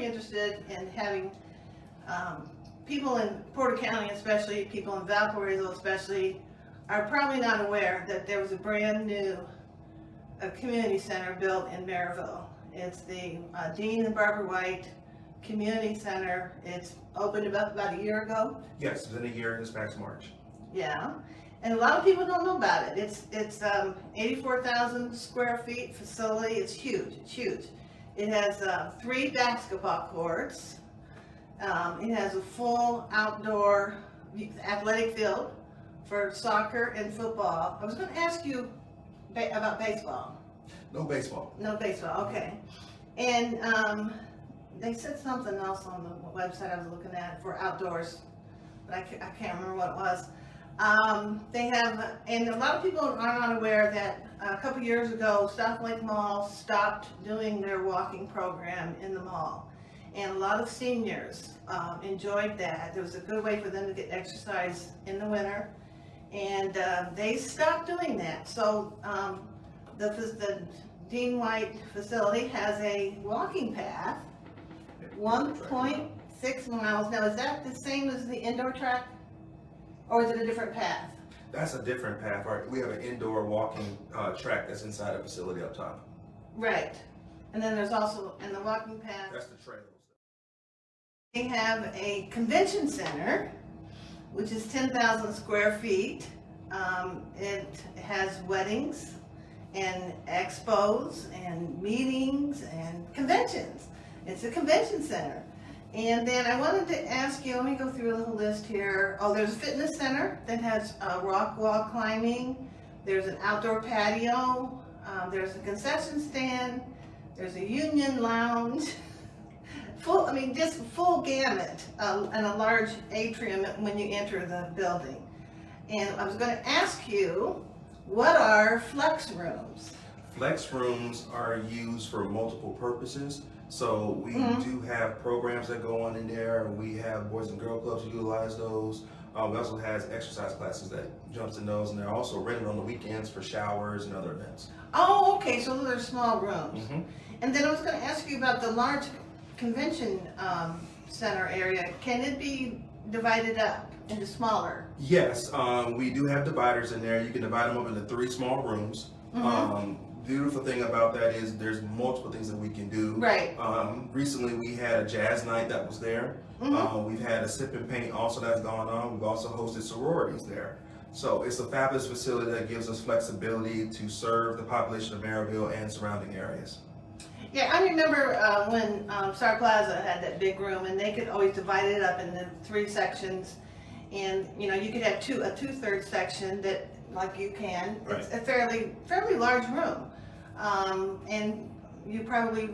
interested in having people in Porter County, especially people in Valparaiso especially, are probably not aware that there was a brand new community center built in Merrillville. It's the Dean and Barbara White Community Center. It's opened about a year ago. Yes, it's been a year this past March. Yeah, and a lot of people don't know about it. It's 84,000 square feet facility. It's huge. It's huge. It has 3 basketball courts. It has a full outdoor athletic field for soccer and football. I was going to ask you about baseball. No baseball. No baseball. Okay. And they said something else on the website I was looking at for outdoors, but I can't remember what it was. They have, and a lot of people are not aware that a couple years ago, South Lake Mall stopped doing their walking program in the mall. And a lot of seniors enjoyed that. It was a good way for them to get exercise in the winter. And they stopped doing that. So the Dean White facility has a walking path, 1.6 miles. Now, is that the same as the indoor track? Or is it a different path? That's a different path. Right? We have an indoor walking track that's inside the facility up top. Right. And then there's also, in the walking path, That's the trails. they have a convention center, which is 10,000 square feet. It has weddings and expos and meetings and conventions. It's a convention center. And then I wanted to ask you, let me go through a little list here. Oh, there's a fitness center that has rock wall climbing. There's an outdoor patio. There's a concession stand. There's a union lounge. Just full gamut, and a large atrium when you enter the building. And I was going to ask you, what are flex rooms? Flex rooms are used for multiple purposes. So we do have programs that go on in there. We have Boys and Girl Clubs utilize those. We also has exercise classes that jumps in those, and they're also rented on the weekends for showers and other events. Oh, okay, so those are small rooms. And then I was going to ask you about the large convention center area. Can it be divided up into smaller? Yes, we do have dividers in there. You can divide them up into 3 small rooms. Beautiful thing about that is there's multiple things that we can do. Right. Recently we had a jazz night that was there. We've had a sip and paint also that's gone on. We've also hosted sororities there. So it's a fabulous facility that gives us flexibility to serve the population of Merrillville and surrounding areas. Yeah, I remember when Star Plaza had that big room, and they could always divide it up into 3 sections, and you could have a 2/3 section that, like you can. Right. It's a fairly large room, and you probably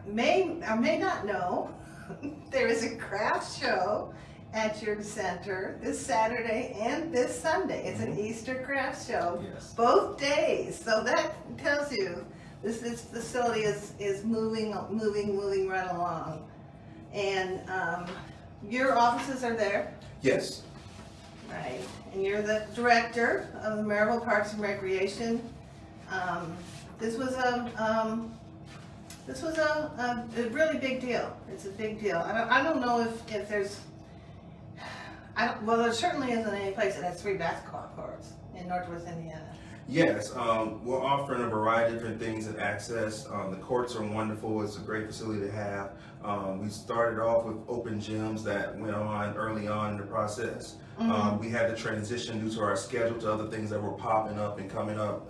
may or may not know there is a craft show at your center this Saturday and this Sunday. It's an Easter craft show, both days. So that tells you this facility is moving right along. And your offices are there? Yes. Right. And you're the director of the Merrillville Parks and Recreation. This was a really big deal. It's a big deal. I don't know if there's. Well, there certainly isn't any place that has 3 basketball courts in Northwest Indiana. Yes, we're offering a variety of different things and access. The courts are wonderful. It's a great facility to have. We started off with open gyms that went on early on in the process. We had to transition due to our schedule to other things that were popping up and coming up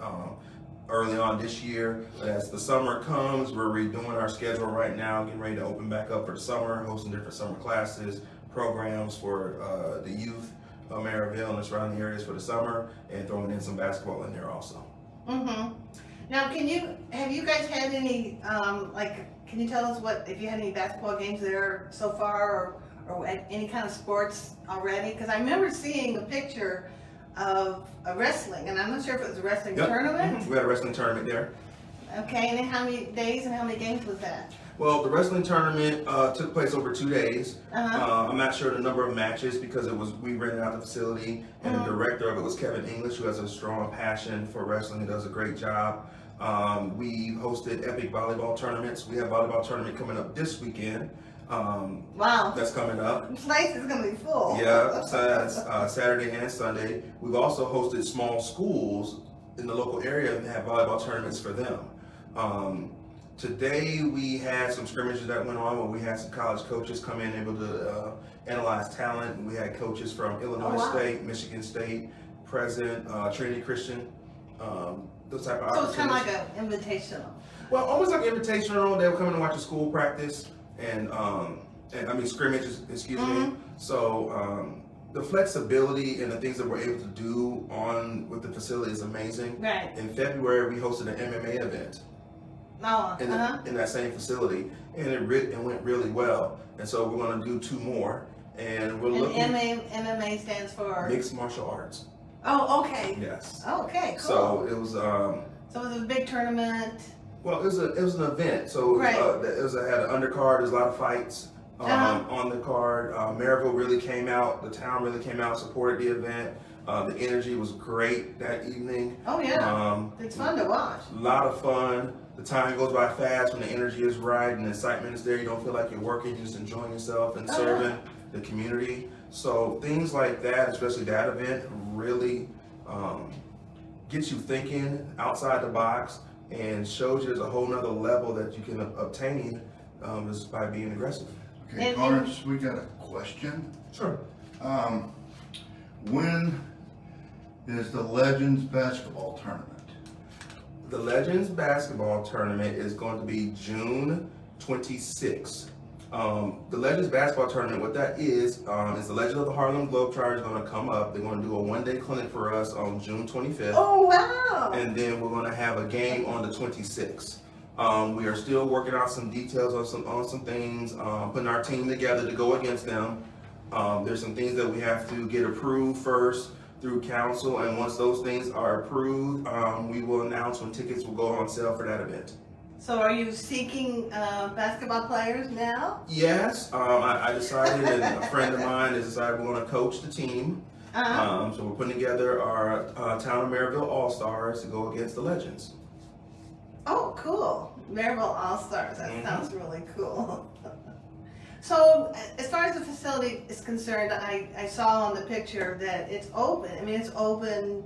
early on this year. But as the summer comes, we're redoing our schedule right now, getting ready to open back up for the summer, hosting different summer classes, programs for the youth of Merrillville and the surrounding areas for the summer, and throwing in some basketball in there also. Now, have you guys had any, can you tell us if you had any basketball games there so far, or any kind of sports already? Because I remember seeing a picture of a wrestling, and I'm not sure if it was a wrestling tournament. We had a wrestling tournament there. Okay, and how many days and how many games was that? Well, the wrestling tournament took place over 2 days. I'm not sure the number of matches because we rented out the facility, and the director of it was Kevin English, who has a strong passion for wrestling. He does a great job. We hosted epic volleyball tournaments. We have a volleyball tournament coming up this weekend. Wow. That's coming up. The place is gonna be full. Yeah, so that's Saturday and Sunday. We've also hosted small schools in the local area and have volleyball tournaments for them. Today we had some scrimmages that went on where we had some college coaches come in able to analyze talent. We had coaches from Illinois State, Michigan State, present, Trinity Christian, those type of So it's kind of opportunities. like an invitational. Well, almost like invitational. They were coming to watch a school practice and I mean scrimmages, excuse me. So the flexibility and the things that we're able to do on with the facility is amazing. Right. In February, we hosted an MMA event Oh, in that same facility, and it went really well. And so we're going to do 2 more, and we're looking. MMA stands for? Mixed martial arts. Oh, okay. Yes. Okay, cool. So it was. So it was a big tournament. Well, it was an event. So Right. it had an undercard. There's a lot of fights on the card. Merrillville really came out. The town really came out, supported the event. The energy was great that evening. Oh yeah. It's fun to watch. A lot of fun. The time goes by fast when the energy is right and the excitement is there. You don't feel like you're working, you're just enjoying yourself and serving the community. So things like that, especially that event, really gets you thinking outside the box and shows you there's a whole nother level that you can obtain just by being aggressive. Okay, Tarrance, we got a question. Sure. When is the Legends basketball tournament? The Legends basketball tournament is going to be June 26th. The Legends basketball tournament, what that is the Legend of the Harlem Globetrotters going to come up. They're going to do a one-day clinic for us on June 25th. Oh wow. And then we're going to have a game on the 26th. We are still working out some details on some things, putting our team together to go against them. There's some things that we have to get approved first through council, and once those things are approved, we will announce when tickets will go on sale for that event. So are you seeking basketball players now? Yes, I decided, and a friend of mine has decided we're going to coach the team. So we're putting together our Town of Merrillville All-Stars to go against the Legends. Oh, cool. Merrillville All-Stars. That sounds really cool. So, as far as the facility is concerned, I saw on the picture that it's open. I mean, it's open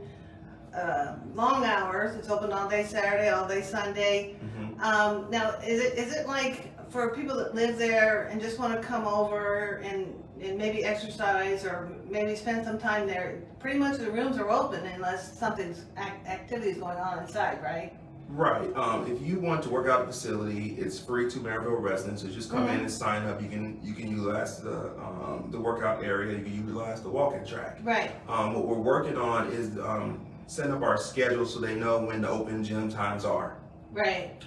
long hours. It's open all day Saturday, all day Sunday. Now, is it like for people that live there and just want to come over and maybe exercise or maybe spend some time there? Pretty much the rooms are open unless something's activities going on inside, right? Right. If you want to work out the facility, it's free to Merrillville residents. So just come in and sign up. You can utilize the workout area. You can utilize the walking track. Right. What we're working on is setting up our schedule so they know when the open gym times are. Right.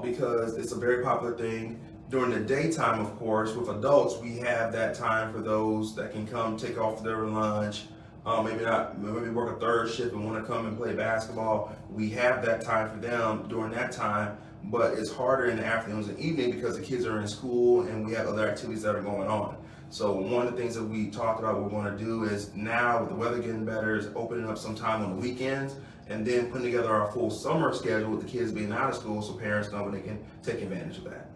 Because it's a very popular thing. During the daytime, of course, with adults, we have that time for those that can come take off their lunch. Maybe work a third shift and want to come and play basketball. We have that time for them during that time, but it's harder in the afternoons and evening because the kids are in school and we have other activities that are going on. So one of the things that we talked about we're going to do is now with the weather getting better is opening up some time on the weekends and then putting together our full summer schedule with the kids being out of school so parents know when they can take advantage of that.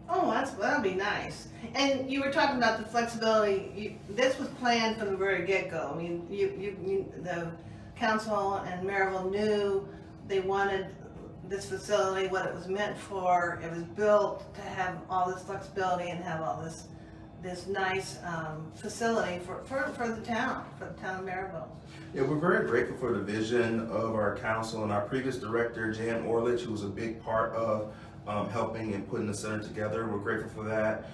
Oh, that'll be nice. And you were talking about the flexibility. This was planned from the very get-go. I mean, the council and Merrillville knew they wanted this facility, what it was meant for. It was built to have all this flexibility and have all this nice facility for the town of Merrillville. Yeah, we're very grateful for the vision of our council and our previous director, Jan Orlich, who was a big part of helping and putting the center together. We're grateful for that.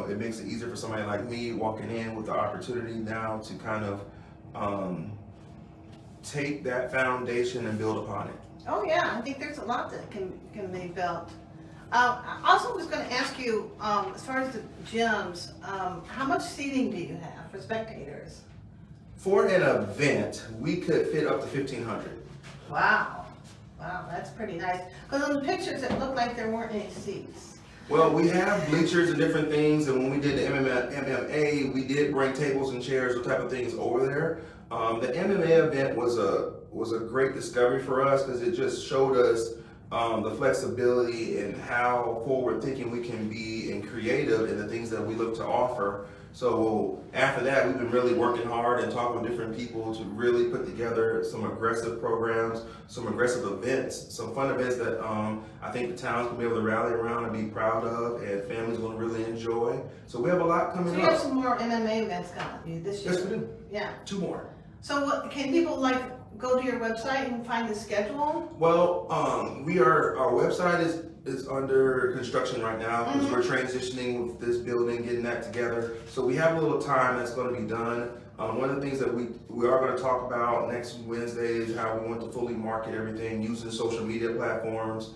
It makes it easier for somebody like me walking in with the opportunity now to kind of take that foundation and build upon it. Oh yeah, I think there's a lot that can be built. I also was going to ask you, as far as the gyms, how much seating do you have for spectators? For an event, we could fit up to 1,500. Wow, that's pretty nice. Because on the pictures, it looked like there weren't any seats. Well, we have bleachers and different things, and when we did the MMA, we did bring tables and chairs, those type of things over there. The MMA event was a great discovery for us because it just showed us the flexibility and how forward thinking we can be and creative in the things that we look to offer. So after that, we've been really working hard and talking with different people to really put together some aggressive programs, some aggressive events, some fun events that I think the town's gonna be able to rally around and be proud of, and families gonna really enjoy. So we have a lot So coming you have up. some more MMA events coming this year? Yes, we do. Yeah. 2 more. So what, can people like go to your website and find the schedule? Well, our website is under construction right now because we're transitioning with this building, getting that together. So we have a little time that's going to be done. One of the things that we are going to talk about next Wednesday is how we want to fully market everything using social media platforms,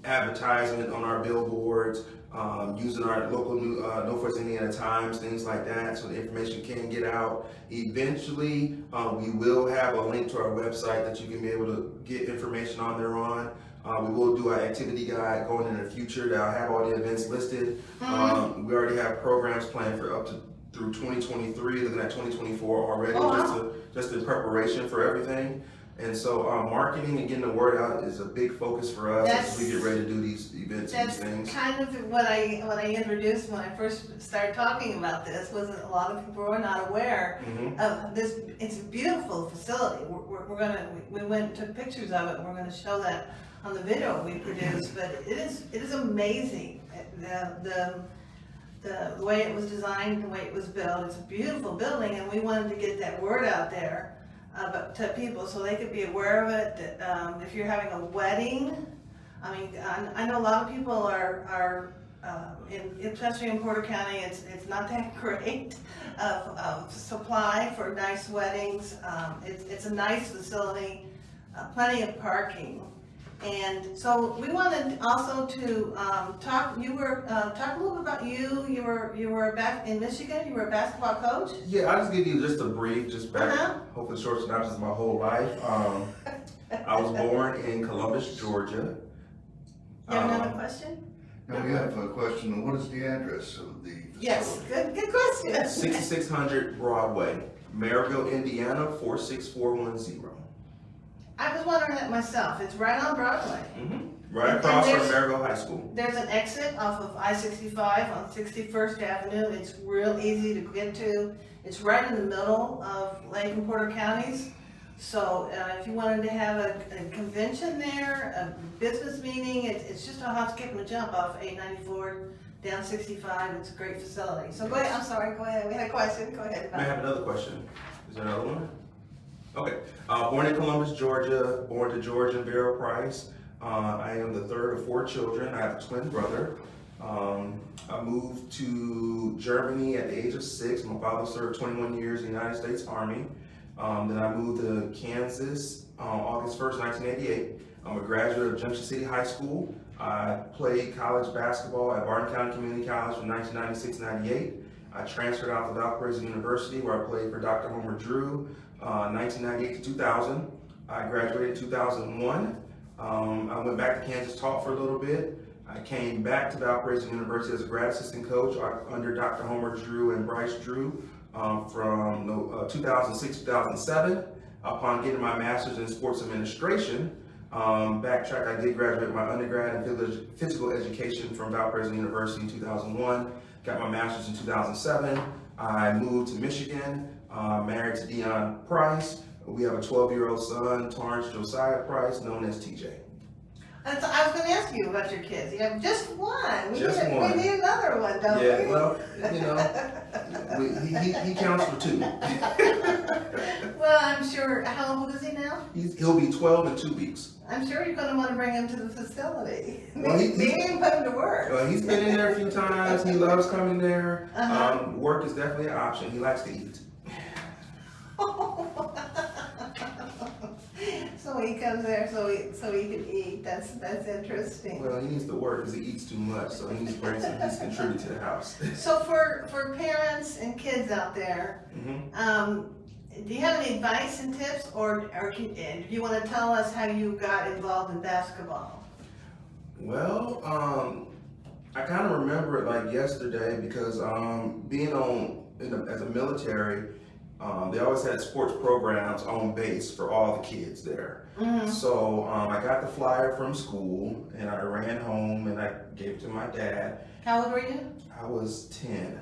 advertisement on our billboards, using our local Northwest Indiana Times, things like that, so the information can get out. Eventually, we will have a link to our website that you can be able to get information on there on. We will do our activity guide going in the future that'll have all the events listed. We already have programs planned for through 2023, looking at 2024 already, just in preparation for everything. And so marketing and getting the word out is a big focus for us as we get ready to do these events and these things. That's kind of what I introduced when I first started talking about this, was that a lot of people were not aware of this. It's a beautiful facility. We went and took pictures of it, and we're gonna show that on the video we produced, but it is amazing. The way it was designed, the way it was built, it's a beautiful building, and we wanted to get that word out there to people so they could be aware of it. That if you're having a wedding, I mean, I know a lot of people are especially in Porter County, it's not that great of supply for nice weddings. It's a nice facility, plenty of parking. And so we wanted also to talk a little bit about you. You were back in Michigan. You were a basketball coach. Yeah, I'll just give you just a brief, hopefully short synopsis of my whole life. I was born in Columbus, Georgia. You have another question? Now we have a question. What is the address of the facility? Yes, good question. 6600 Broadway, Merrillville, Indiana 46410. I was wondering that myself. It's right on Broadway. Right across from Merrillville High School. There's an exit off of I-65 on 61st Avenue. It's real easy to get to. It's right in the middle of Lake and Porter counties. So if you wanted to have a convention there, a business meeting, it's just a hop, skip, and a jump off 894 down 65. It's a great facility. So go ahead. I'm sorry. Go ahead. We had a question. Go ahead. May I have another question? Is there another one? Okay. Born in Columbus, Georgia. Born to George and Vera Price. I am the third of 4 children. I have a twin brother. I moved to Germany at the age of 6. My father served 21 years in the United States Army. Then I moved to Kansas August 1st, 1988. I'm a graduate of Junction City High School. I played college basketball at Barton County Community College from 1996-98. I transferred out to Valparaiso University where I played for Dr. Homer Drew 1998 to 2000. I graduated in 2001. I went back to Kansas, taught for a little bit. I came back to Valparaiso University as a grad assistant coach under Dr. Homer Drew and Bryce Drew from 2006 2007. Upon getting my master's in sports administration, backtrack, I did graduate my undergrad in physical education from Valparaiso University in 2001. Got my master's in 2007. I moved to Michigan, married to Dion Price. We have a 12-year-old son, Tarrance Josiah Price, known as TJ. And so I was going to ask you about your kids. You have just one. We need another one, don't we? Yeah, well, you know, he counts for 2. Well, I'm sure. How old is he now? He'll be 12 in 2 weeks. I'm sure you're going to want to bring him to the facility. Well, Maybe put him to work. He's been in there a few times. He loves coming there. Work is definitely an option. He likes to eat. So he comes there so he can eat. That's interesting. Well, he needs to work because he eats too much, so he needs to bring some. He's contribute to the house. So for parents and kids out there, do you have any advice and tips, or do you want to tell us how you got involved in basketball? Well, I kind of remember it like yesterday because being as a military, They always had sports programs on base for all the kids there. So I got the flyer from school and I ran home and I gave it to my dad. How old were you? I was 10.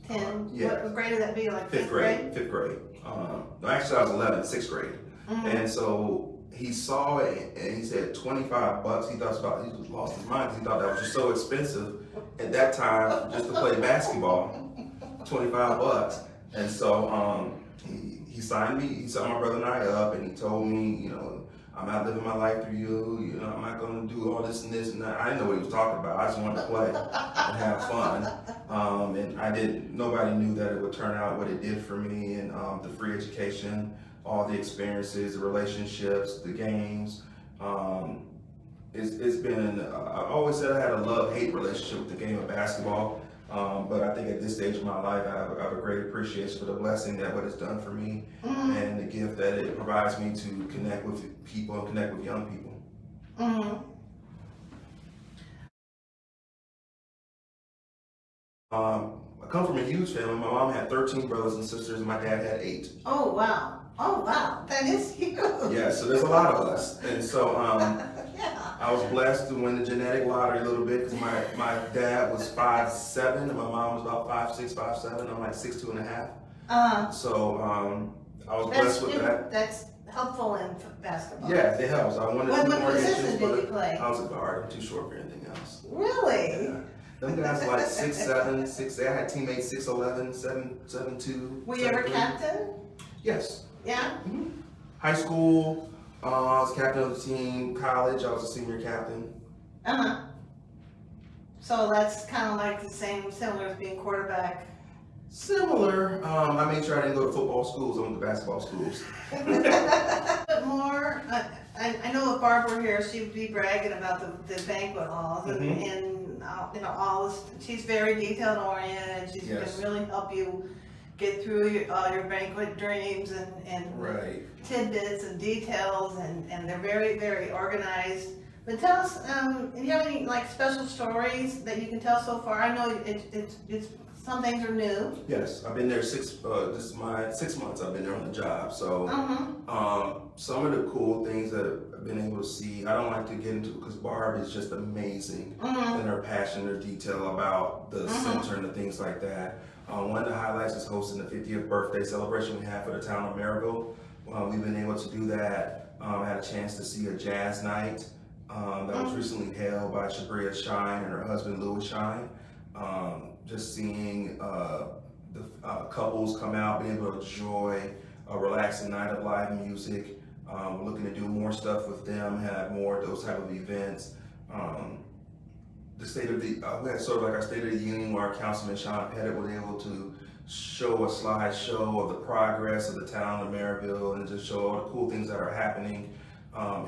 10? Yeah. What grade would that be, like Fifth grade. Fifth grade. No, actually I was 11, sixth grade. And so he saw it and he said $25. He thought he just lost his mind because he thought that was just so expensive at that time just to play basketball. $25. And so he signed me, he signed my brother and I up and he told me, you know, I'm not living my life through you, you know, I'm not gonna do all this and this and that. I didn't know what he was talking about. I just wanted to play and have fun. And nobody knew that it would turn out what it did for me, and the free education, all the experiences, the relationships, the games. It's been, I always said I had a love-hate relationship with the game of basketball. But I think at this stage of my life, I have a great appreciation for the blessing that what it's done for me and the gift that it provides me to connect with people and connect with young people. I come from a huge family. My mom had 13 brothers and sisters, and my dad had 8. Oh, wow. Oh, wow. That is huge. Yeah, so there's a lot of us. And so Yeah. I was blessed to win the genetic lottery a little bit because my dad was 5'7", and my mom was about 5'6", 5'7". I'm like 6'2.5". So I was blessed with that. That's helpful in basketball. Yeah, it helps. I wanted What to do more position inches, did you but play? I was a guard. I'm too short for anything else. Really? Yeah. Them guys like 6'7", 6'8". I had teammates 6'11", 7'2". Were you ever 7'3". captain? Yes. Yeah? High school, I was captain of the team. College, I was a senior captain. So that's kind of like the similar as being quarterback. Similar. I made sure I didn't go to football schools. I went to basketball schools. But more, I know if Barb were here, she would be bragging about the banquet halls and you know, she's very detailed oriented. She's Yes. can really help you get through all your banquet dreams and Right. tidbits and details, and they're very, very organized. But tell us, do you have any like special stories that you can tell so far? I know it's some things are new. Yes, I've been there this is my 6 months I've been there on the job. So some of the cool things that I've been able to see, I don't like to get into because Barb is just amazing and her passion, her detail about the center and the things like that. One of the highlights is hosting the 50th birthday celebration we have for the town of Merrillville. We've been able to do that. I had a chance to see a jazz night that was recently held by Shawn and her husband Louis Shawn. Just seeing the couples come out, being able to enjoy a relaxing night of live music. We're looking to do more stuff with them, have more of those type of events. We had sort of like our State of the Union where our Councilman Shawn Pettit was able to show a slideshow of the progress of the town of Merrillville and just show all the cool things that are happening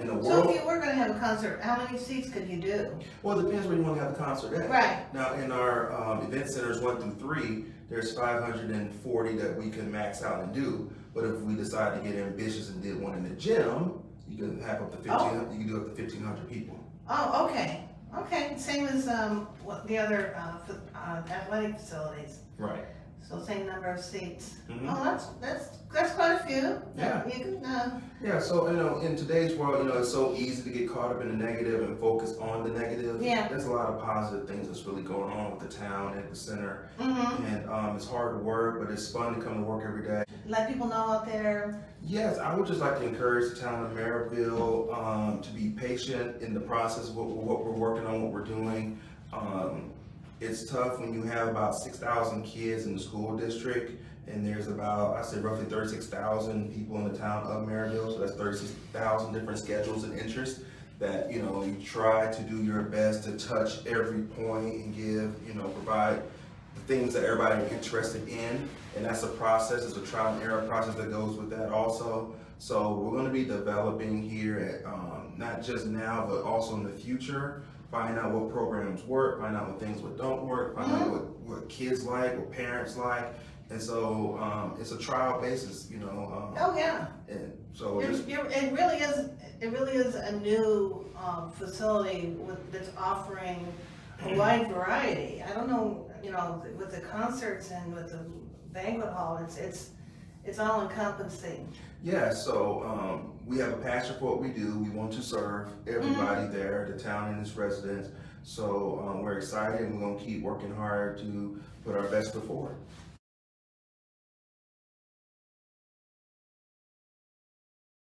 in the world. So if you were going to have a concert, how many seats could you do? Well, it depends where you want to have the concert at. Right. Now, in our event centers 1 through 3, there's 540 that we can max out and do. But if we decide to get ambitious and did one in the gym, you can have up to 1,500. You can do up to 1,500 people. Oh, okay. Okay, same as what the other athletic facilities. Right. So same number of seats. Oh, that's quite a few. Yeah. You can, Yeah. So in today's world, it's so easy to get caught up in the negative and focus on the negative. Yeah. There's a lot of positive things that's really going on with the town and the center, and it's hard work, but it's fun to come to work every day. let people know out there. Yes, I would just like to encourage the town of Merrillville to be patient in the process of what we're working on, what we're doing. It's tough when you have about 6,000 kids in the school district, and there's about, I say roughly 36,000 people in the town of Merrillville, so that's 36,000 different schedules and interests that, you try to do your best to touch every point and give, provide the things that everybody is interested in. And that's a process, it's a trial and error process that goes with that also. So we're going to be developing here at, not just now, but also in the future, find out what programs work, find out what things don't work, find out what kids like, what parents like. And so it's a trial basis, Oh yeah. And so It really is a new facility that's offering a wide variety. I don't know, with the concerts and with the banquet hall, It's all encompassing. Yeah, so we have a passion for what we do. We want to serve everybody there, the town and its residents. So we're excited and we're gonna keep working hard to put our best foot forward.